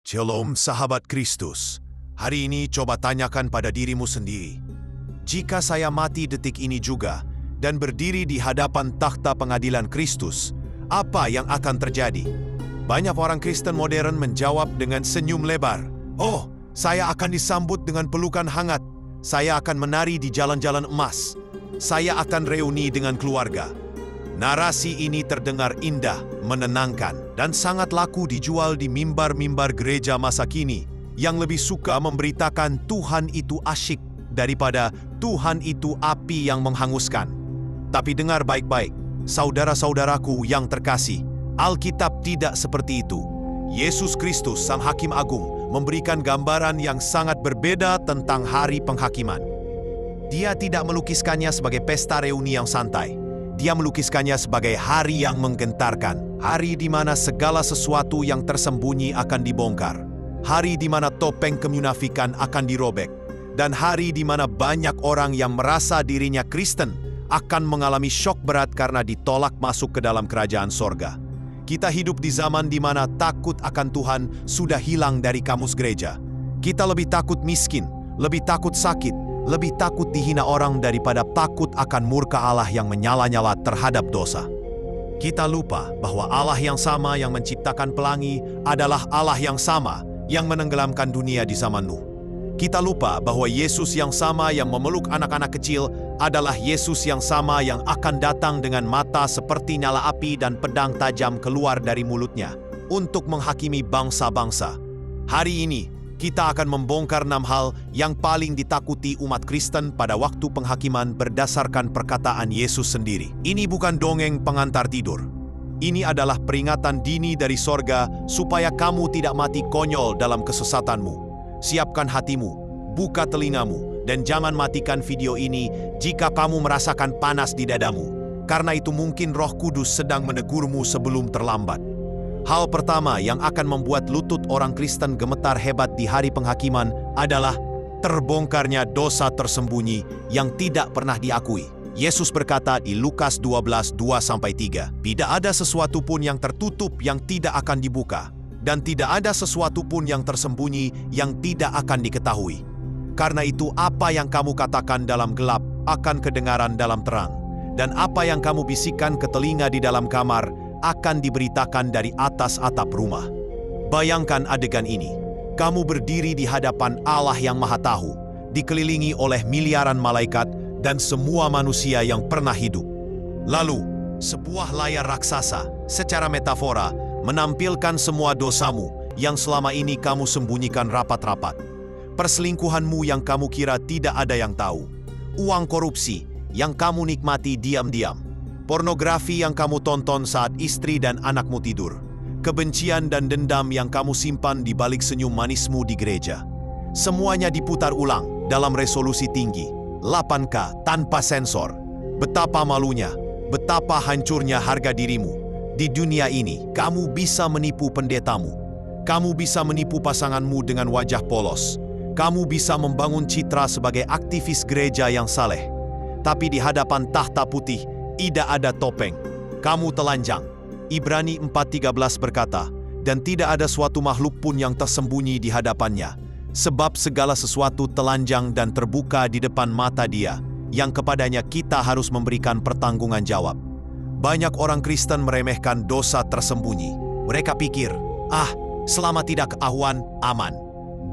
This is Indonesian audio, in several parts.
Shalom sahabat Kristus. Hari ini coba tanyakan pada dirimu sendiri. Jika saya mati detik ini juga dan berdiri di hadapan takhta pengadilan Kristus, apa yang akan terjadi? Banyak orang Kristen modern menjawab dengan senyum lebar. Oh, saya akan disambut dengan pelukan hangat. Saya akan menari di jalan-jalan emas. Saya akan reuni dengan keluarga. Narasi ini terdengar indah, menenangkan, dan sangat laku dijual di mimbar-mimbar gereja masa kini yang lebih suka memberitakan Tuhan itu asyik daripada Tuhan itu api yang menghanguskan. Tapi dengar baik-baik, saudara-saudaraku yang terkasih, Alkitab tidak seperti itu. Yesus Kristus, Sang Hakim Agung, memberikan gambaran yang sangat berbeda tentang hari penghakiman. Dia tidak melukiskannya sebagai pesta reuni yang santai. Dia melukiskannya sebagai hari yang menggentarkan, hari di mana segala sesuatu yang tersembunyi akan dibongkar, hari di mana topeng kemunafikan akan dirobek, dan hari di mana banyak orang yang merasa dirinya Kristen akan mengalami syok berat karena ditolak masuk ke dalam kerajaan sorga. Kita hidup di zaman di mana takut akan Tuhan sudah hilang dari kamus gereja. Kita lebih takut miskin, lebih takut sakit, lebih takut dihina orang daripada takut akan murka Allah yang menyala-nyala terhadap dosa. Kita lupa bahwa Allah yang sama yang menciptakan pelangi adalah Allah yang sama yang menenggelamkan dunia di zaman Nuh. Kita lupa bahwa Yesus yang sama yang memeluk anak-anak kecil adalah Yesus yang sama yang akan datang dengan mata seperti nyala api dan pedang tajam keluar dari mulutnya untuk menghakimi bangsa-bangsa. Hari ini, kita akan membongkar 6 hal yang paling ditakuti umat Kristen pada waktu penghakiman berdasarkan perkataan Yesus sendiri. Ini bukan dongeng pengantar tidur. Ini adalah peringatan dini dari sorga supaya kamu tidak mati konyol dalam kesesatanmu. Siapkan hatimu, buka telingamu, dan jangan matikan video ini jika kamu merasakan panas di dadamu. Karena itu mungkin Roh Kudus sedang menegurmu sebelum terlambat. Hal pertama yang akan membuat lutut orang Kristen gemetar hebat di hari penghakiman adalah terbongkarnya dosa tersembunyi yang tidak pernah diakui. Yesus berkata di Lukas 12:2-3, "Tidak ada sesuatu pun yang tertutup yang tidak akan dibuka, dan tidak ada sesuatu pun yang tersembunyi yang tidak akan diketahui. Karena itu apa yang kamu katakan dalam gelap akan kedengaran dalam terang, dan apa yang kamu bisikkan ke telinga di dalam kamar akan diberitakan dari atas atap rumah." Bayangkan adegan ini. Kamu berdiri di hadapan Allah yang Maha Tahu, dikelilingi oleh miliaran malaikat dan semua manusia yang pernah hidup. Lalu, sebuah layar raksasa, secara metafora, menampilkan semua dosamu yang selama ini kamu sembunyikan rapat-rapat. Perselingkuhanmu yang kamu kira tidak ada yang tahu. Uang korupsi yang kamu nikmati diam-diam. Pornografi yang kamu tonton saat istri dan anakmu tidur. Kebencian dan dendam yang kamu simpan di balik senyum manismu di gereja. Semuanya diputar ulang dalam resolusi tinggi, 8K tanpa sensor. Betapa malunya, betapa hancurnya harga dirimu. Di dunia ini, kamu bisa menipu pendetamu. Kamu bisa menipu pasanganmu dengan wajah polos. Kamu bisa membangun citra sebagai aktivis gereja yang saleh. Tapi di hadapan tahta putih, tidak ada topeng. Kamu telanjang. Ibrani 4:13 berkata, "Dan tidak ada suatu makhluk pun yang tersembunyi di hadapannya, sebab segala sesuatu telanjang dan terbuka di depan mata Dia, yang kepadanya kita harus memberikan pertanggungan jawab." Banyak orang Kristen meremehkan dosa tersembunyi. Mereka pikir, selama tidak ketahuan, aman.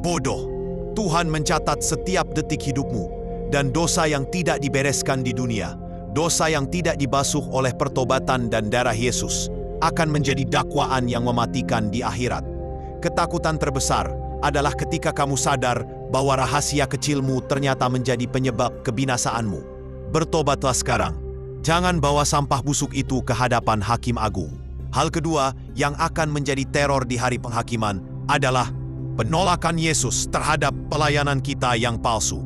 Bodoh. Tuhan mencatat setiap detik hidupmu, dan dosa yang tidak dibereskan di dunia, dosa yang tidak dibasuh oleh pertobatan dan darah Yesus, akan menjadi dakwaan yang mematikan di akhirat. Ketakutan terbesar adalah ketika kamu sadar bahwa rahasia kecilmu ternyata menjadi penyebab kebinasaanmu. Bertobatlah sekarang. Jangan bawa sampah busuk itu ke hadapan Hakim Agung. Hal kedua yang akan menjadi teror di hari penghakiman adalah penolakan Yesus terhadap pelayanan kita yang palsu.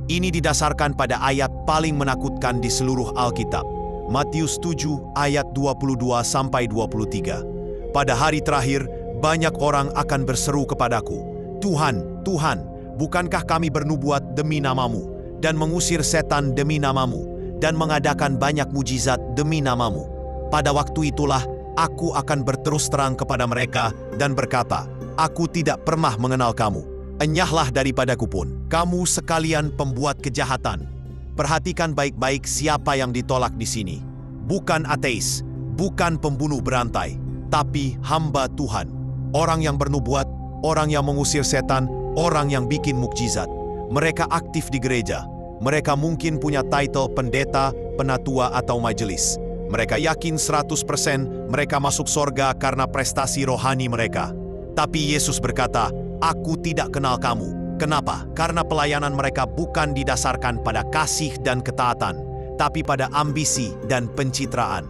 Ini didasarkan pada ayat paling menakutkan di seluruh Alkitab. Matius 7 ayat 22-23. "Pada hari terakhir, banyak orang akan berseru kepadaku, 'Tuhan, Tuhan, bukankah kami bernubuat demi nama-Mu, dan mengusir setan demi nama-Mu, dan mengadakan banyak mujizat demi nama-Mu?' Pada waktu itulah, aku akan berterus terang kepada mereka dan berkata, Aku tidak pernah mengenal kamu. Enyahlah daripadaku pun. Kamu sekalian pembuat kejahatan. Perhatikan baik-baik siapa yang ditolak di sini. Bukan ateis, bukan pembunuh berantai, tapi hamba Tuhan. Orang yang bernubuat, orang yang mengusir setan, orang yang bikin mukjizat. Mereka aktif di gereja. Mereka mungkin punya title pendeta, penatua atau majelis. Mereka yakin 100% mereka masuk sorga karena prestasi rohani mereka. Tapi Yesus berkata, "Aku tidak kenal kamu." Kenapa? Karena pelayanan mereka bukan didasarkan pada kasih dan ketaatan, tapi pada ambisi dan pencitraan.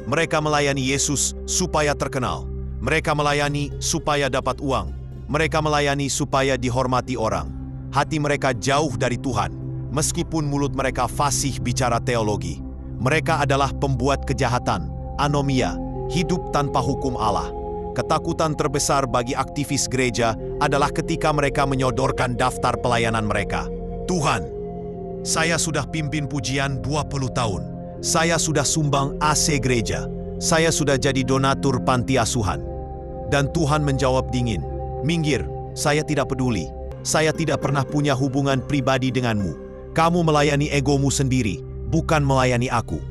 Mereka melayani Yesus supaya terkenal. Mereka melayani supaya dapat uang. Mereka melayani supaya dihormati orang. Hati mereka jauh dari Tuhan, meskipun mulut mereka fasih bicara teologi. Mereka adalah pembuat kejahatan, anomia, hidup tanpa hukum Allah. Ketakutan terbesar bagi aktivis gereja adalah ketika mereka menyodorkan daftar pelayanan mereka. Tuhan, saya sudah pimpin pujian 20 tahun. Saya sudah sumbang AC gereja. Saya sudah jadi donatur panti asuhan. Dan Tuhan menjawab dingin, "Minggir, saya tidak peduli. Saya tidak pernah punya hubungan pribadi denganmu. Kamu melayani egomu sendiri, bukan melayani aku."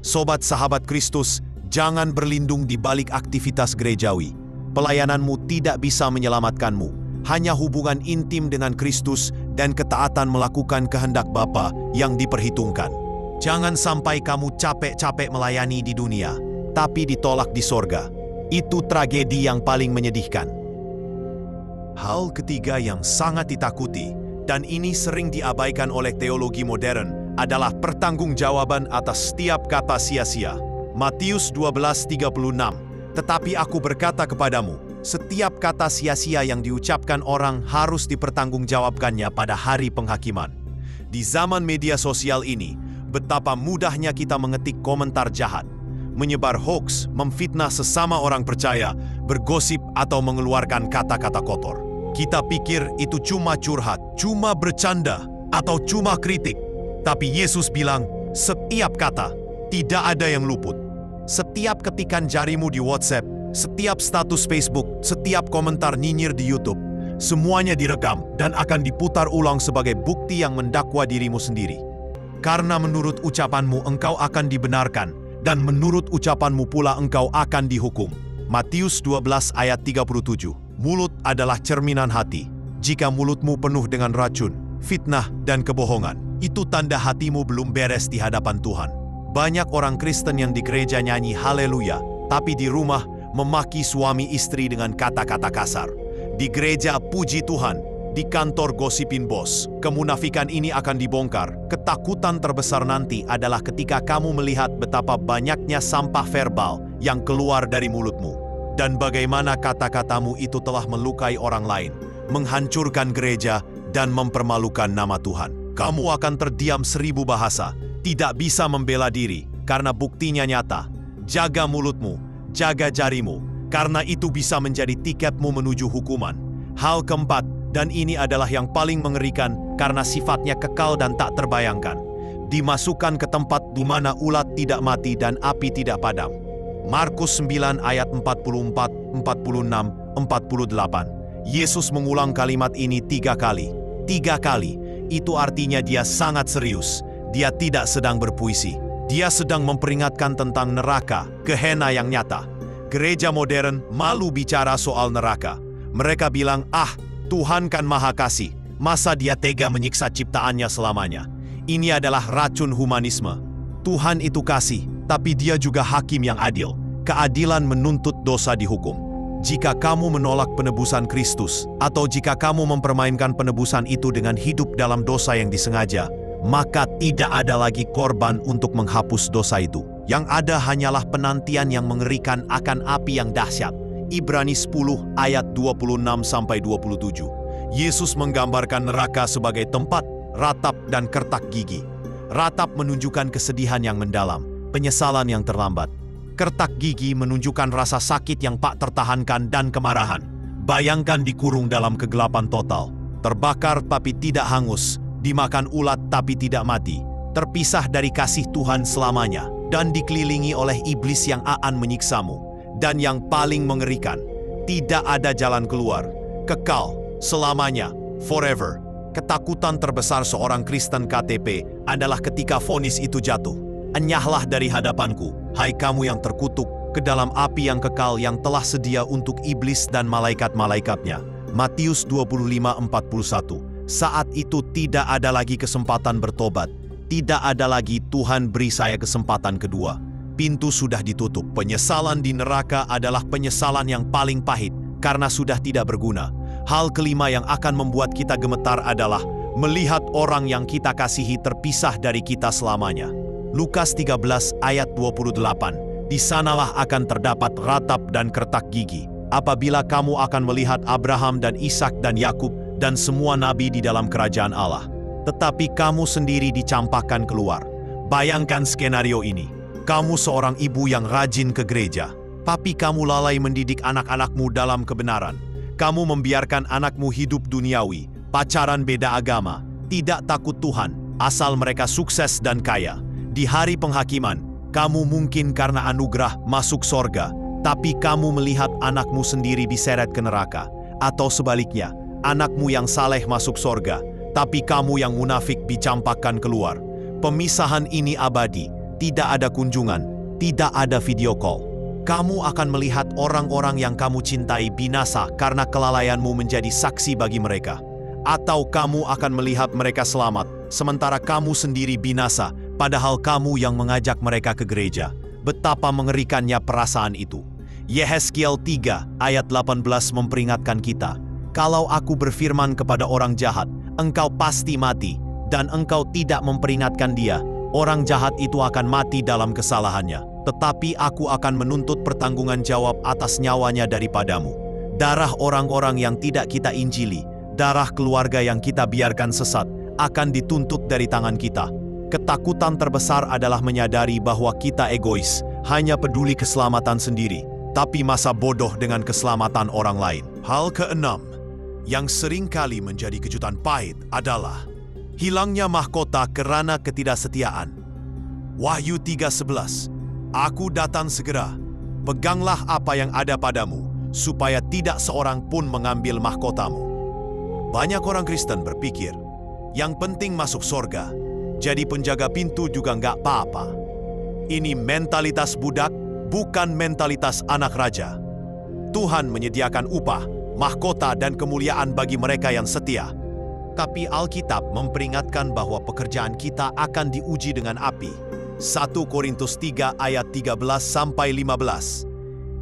Sobat sahabat Kristus, jangan berlindung di balik aktivitas gerejawi. Pelayananmu tidak bisa menyelamatkanmu. Hanya hubungan intim dengan Kristus dan ketaatan melakukan kehendak Bapa yang diperhitungkan. Jangan sampai kamu capek-capek melayani di dunia, tapi ditolak di sorga. Itu tragedi yang paling menyedihkan. Hal ketiga yang sangat ditakuti, dan ini sering diabaikan oleh teologi modern, adalah pertanggungjawaban atas setiap kata sia-sia. Matius 12:36, "Tetapi aku berkata kepadamu, setiap kata sia-sia yang diucapkan orang harus dipertanggungjawabkannya pada hari penghakiman." Di zaman media sosial ini, betapa mudahnya kita mengetik komentar jahat, menyebar hoaks, memfitnah sesama orang percaya, bergosip atau mengeluarkan kata-kata kotor. Kita pikir itu cuma curhat, cuma bercanda, atau cuma kritik. Tapi Yesus bilang, setiap kata, tidak ada yang luput. Setiap ketikan jarimu di WhatsApp, setiap status Facebook, setiap komentar nyinyir di YouTube, semuanya direkam dan akan diputar ulang sebagai bukti yang mendakwa dirimu sendiri. Karena menurut ucapanmu engkau akan dibenarkan, dan menurut ucapanmu pula engkau akan dihukum. Matius 12 ayat 37. Mulut adalah cerminan hati. Jika mulutmu penuh dengan racun, fitnah, dan kebohongan, itu tanda hatimu belum beres di hadapan Tuhan. Banyak orang Kristen yang di gereja nyanyi haleluya, tapi di rumah memaki suami istri dengan kata-kata kasar. Di gereja puji Tuhan, di kantor gosipin bos. Kemunafikan ini akan dibongkar. Ketakutan terbesar nanti adalah ketika kamu melihat betapa banyaknya sampah verbal yang keluar dari mulutmu. Dan bagaimana kata-katamu itu telah melukai orang lain, menghancurkan gereja, dan mempermalukan nama Tuhan. Kamu akan terdiam 1000 bahasa, tidak bisa membela diri, karena buktinya nyata. Jaga mulutmu, jaga jarimu, karena itu bisa menjadi tiketmu menuju hukuman. Hal keempat, dan ini adalah yang paling mengerikan karena sifatnya kekal dan tak terbayangkan. Dimasukkan ke tempat di mana ulat tidak mati dan api tidak padam. Markus 9 ayat 44, 46, 48. Yesus mengulang kalimat ini 3 kali. 3 kali. Itu artinya dia sangat serius. Dia tidak sedang berpuisi. Dia sedang memperingatkan tentang neraka, Gehenna yang nyata. Gereja modern malu bicara soal neraka. Mereka bilang, Tuhan kan maha kasih. Masa dia tega menyiksa ciptaannya selamanya? Ini adalah racun humanisme. Tuhan itu kasih, tapi dia juga hakim yang adil. Keadilan menuntut dosa dihukum. Jika kamu menolak penebusan Kristus, atau jika kamu mempermainkan penebusan itu dengan hidup dalam dosa yang disengaja, maka tidak ada lagi korban untuk menghapus dosa itu. Yang ada hanyalah penantian yang mengerikan akan api yang dahsyat. Ibrani 10 ayat 26-27. Yesus menggambarkan neraka sebagai tempat ratap dan kertak gigi. Ratap menunjukkan kesedihan yang mendalam, penyesalan yang terlambat. Kertak gigi menunjukkan rasa sakit yang tak tertahankan dan kemarahan. Bayangkan dikurung dalam kegelapan total, terbakar tapi tidak hangus, dimakan ulat tapi tidak mati, terpisah dari kasih Tuhan selamanya, dan dikelilingi oleh iblis yang akan menyiksamu. Dan yang paling mengerikan, Tidak ada jalan keluar. Kekal, selamanya, forever. Ketakutan terbesar seorang Kristen KTP adalah ketika vonis itu jatuh. Enyahlah dari hadapanku, hai kamu yang terkutuk, ke dalam api yang kekal yang telah sedia untuk iblis dan malaikat-malaikatnya. Matius 25:41. Saat itu tidak ada lagi kesempatan bertobat. Tidak ada lagi Tuhan beri saya kesempatan kedua. Pintu sudah ditutup. Penyesalan di neraka adalah penyesalan yang paling pahit karena sudah tidak berguna. Hal kelima yang akan membuat kita gemetar adalah melihat orang yang kita kasihi terpisah dari kita selamanya. Lukas 13 ayat 28. Di sanalah akan terdapat ratap dan kertak gigi, apabila kamu akan melihat Abraham dan Ishak dan Yakub dan semua nabi di dalam kerajaan Allah. Tetapi kamu sendiri dicampakkan keluar. Bayangkan skenario ini. Kamu seorang ibu yang rajin ke gereja, tapi kamu lalai mendidik anak-anakmu dalam kebenaran. Kamu membiarkan anakmu hidup duniawi, pacaran beda agama, tidak takut Tuhan, asal mereka sukses dan kaya. Di hari penghakiman, kamu mungkin karena anugerah masuk sorga, tapi kamu melihat anakmu sendiri diseret ke neraka. Atau sebaliknya, anakmu yang saleh masuk sorga, tapi kamu yang munafik dicampakkan keluar. Pemisahan ini abadi, tidak ada kunjungan, tidak ada video call. Kamu akan melihat orang-orang yang kamu cintai binasa karena kelalaianmu menjadi saksi bagi mereka. Atau kamu akan melihat mereka selamat, sementara kamu sendiri binasa, padahal kamu yang mengajak mereka ke gereja. Betapa mengerikannya perasaan itu. Yehezkiel 3 ayat 18 memperingatkan kita, kalau aku berfirman kepada orang jahat, engkau pasti mati, dan engkau tidak memperingatkan dia, orang jahat itu akan mati dalam kesalahannya. Tetapi aku akan menuntut pertanggungan jawab atas nyawanya daripadamu. Darah orang-orang yang tidak kita injili, darah keluarga yang kita biarkan sesat, akan dituntut dari tangan kita. Ketakutan terbesar adalah menyadari bahwa kita egois, hanya peduli keselamatan sendiri, tapi masa bodoh dengan keselamatan orang lain. Hal keenam, yang sering kali menjadi kejutan pahit adalah hilangnya mahkota karena ketidaksetiaan. Wahyu 3:11. Aku datang segera, peganglah apa yang ada padamu, supaya tidak seorang pun mengambil mahkotamu. Banyak orang Kristen berpikir, yang penting masuk sorga, jadi penjaga pintu juga nggak apa-apa. Ini mentalitas budak, bukan mentalitas anak raja. Tuhan menyediakan upah, mahkota dan kemuliaan bagi mereka yang setia. Tapi Alkitab memperingatkan bahwa pekerjaan kita akan diuji dengan api. 1 Korintus 3 ayat 13-15.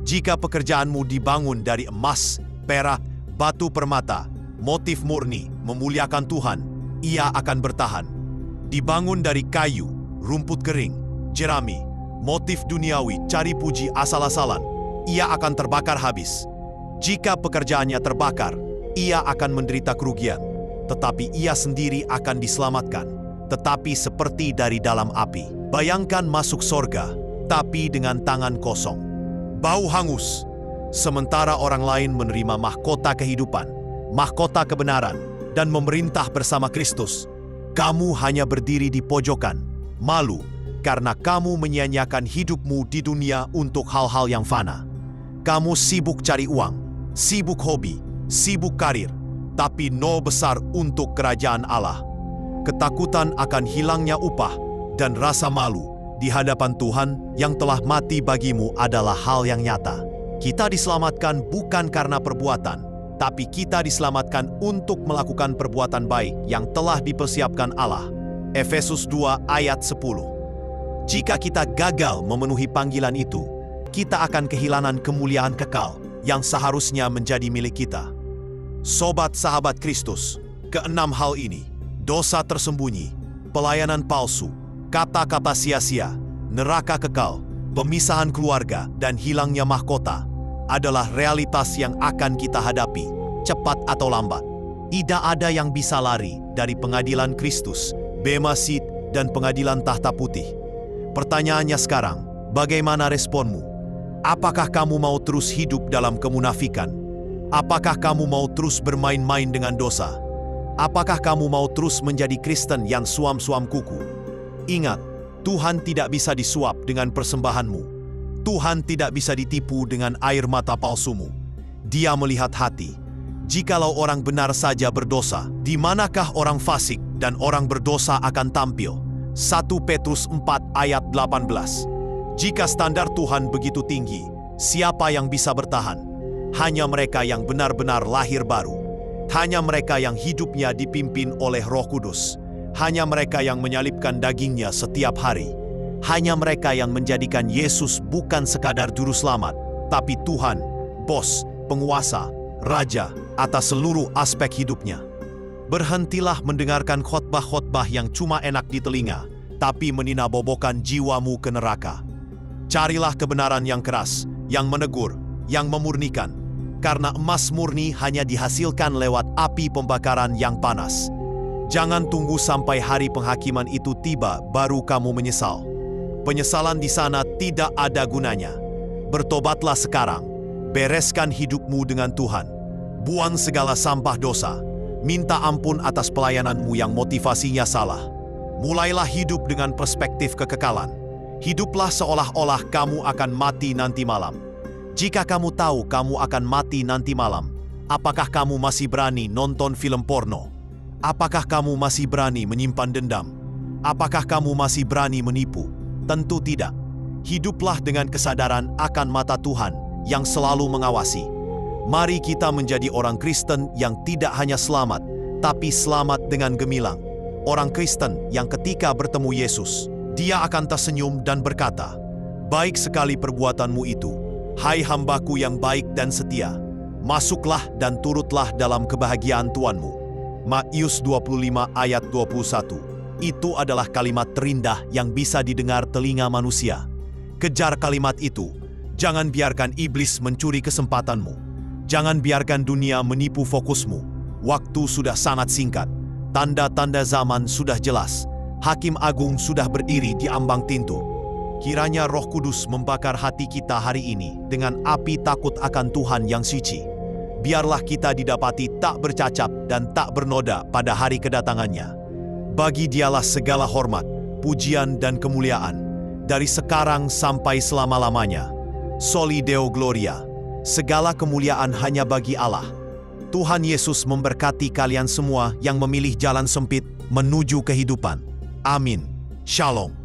Jika pekerjaanmu dibangun dari emas, perak, batu permata, motif murni, memuliakan Tuhan, ia akan bertahan. Dibangun dari kayu, rumput kering, jerami, motif duniawi, cari puji asal-asalan, ia akan terbakar habis. Jika pekerjaannya terbakar, ia akan menderita kerugian, tetapi ia sendiri akan diselamatkan, tetapi seperti dari dalam api. Bayangkan masuk sorga, tapi dengan tangan kosong. Bau hangus, sementara orang lain menerima mahkota kehidupan, mahkota kebenaran, dan memerintah bersama Kristus. Kamu hanya berdiri di pojokan, malu, karena kamu menyia-nyiakan hidupmu di dunia untuk hal-hal yang fana. Kamu sibuk cari uang, sibuk hobi, sibuk karir, tapi nol besar untuk kerajaan Allah. Ketakutan akan hilangnya upah dan rasa malu di hadapan Tuhan yang telah mati bagimu adalah hal yang nyata. Kita diselamatkan bukan karena perbuatan, tapi kita diselamatkan untuk melakukan perbuatan baik yang telah dipersiapkan Allah. Efesus 2 ayat 10. Jika kita gagal memenuhi panggilan itu, kita akan kehilangan kemuliaan kekal yang seharusnya menjadi milik kita. Sobat sahabat Kristus, keenam hal ini, dosa tersembunyi, pelayanan palsu, kata-kata sia-sia, neraka kekal, pemisahan keluarga, dan hilangnya mahkota adalah realitas yang akan kita hadapi, cepat atau lambat. Tidak ada yang bisa lari dari pengadilan Kristus, Bema Seat, dan pengadilan tahta putih. Pertanyaannya sekarang, bagaimana responmu? Apakah kamu mau terus hidup dalam kemunafikan? Apakah kamu mau terus bermain-main dengan dosa? Apakah kamu mau terus menjadi Kristen yang suam-suam kuku? Ingat, Tuhan tidak bisa disuap dengan persembahanmu. Tuhan tidak bisa ditipu dengan air mata palsumu. Dia melihat hati. Jikalau orang benar saja berdosa, di manakah orang fasik dan orang berdosa akan tampil? 1 Petrus 4 ayat 18. Jika standar Tuhan begitu tinggi, siapa yang bisa bertahan? Hanya mereka yang benar-benar lahir baru. Hanya mereka yang hidupnya dipimpin oleh Roh Kudus. Hanya mereka yang menyalibkan dagingnya setiap hari. Hanya mereka yang menjadikan Yesus bukan sekadar juru selamat, tapi Tuhan, bos, penguasa, raja atas seluruh aspek hidupnya. Berhentilah mendengarkan khotbah-khotbah yang cuma enak di telinga, tapi meninabobokan jiwamu ke neraka. Carilah kebenaran yang keras, yang menegur, yang memurnikan, karena emas murni hanya dihasilkan lewat api pembakaran yang panas. Jangan tunggu sampai hari penghakiman itu tiba baru kamu menyesal. Penyesalan di sana tidak ada gunanya. Bertobatlah sekarang, bereskan hidupmu dengan Tuhan. Buang segala sampah dosa. Minta ampun atas pelayananmu yang motivasinya salah. Mulailah hidup dengan perspektif kekekalan. Hiduplah seolah-olah kamu akan mati nanti malam. Jika kamu tahu kamu akan mati nanti malam, apakah kamu masih berani nonton film porno? Apakah kamu masih berani menyimpan dendam? Apakah kamu masih berani menipu? Tentu tidak. Hiduplah dengan kesadaran akan mata Tuhan yang selalu mengawasi. Mari kita menjadi orang Kristen yang tidak hanya selamat, tapi selamat dengan gemilang. Orang Kristen yang ketika bertemu Yesus, dia akan tersenyum dan berkata, "Baik sekali perbuatanmu itu, hai hambaku yang baik dan setia. Masuklah dan turutlah dalam kebahagiaan Tuanmu." Matius 25 ayat 21. Itu adalah kalimat terindah yang bisa didengar telinga manusia. Kejar kalimat itu. Jangan biarkan iblis mencuri kesempatanmu. Jangan biarkan dunia menipu fokusmu. Waktu sudah sangat singkat. Tanda-tanda zaman sudah jelas. Hakim Agung sudah berdiri di ambang pintu. Kiranya Roh Kudus membakar hati kita hari ini dengan api takut akan Tuhan yang suci. Biarlah kita didapati tak bercacat dan tak bernoda pada hari kedatangannya. Bagi Dialah segala hormat, pujian dan kemuliaan, dari sekarang sampai selama-lamanya. Soli Deo Gloria. Segala kemuliaan hanya bagi Allah. Tuhan Yesus memberkati kalian semua yang memilih jalan sempit menuju kehidupan. Amin. Shalom.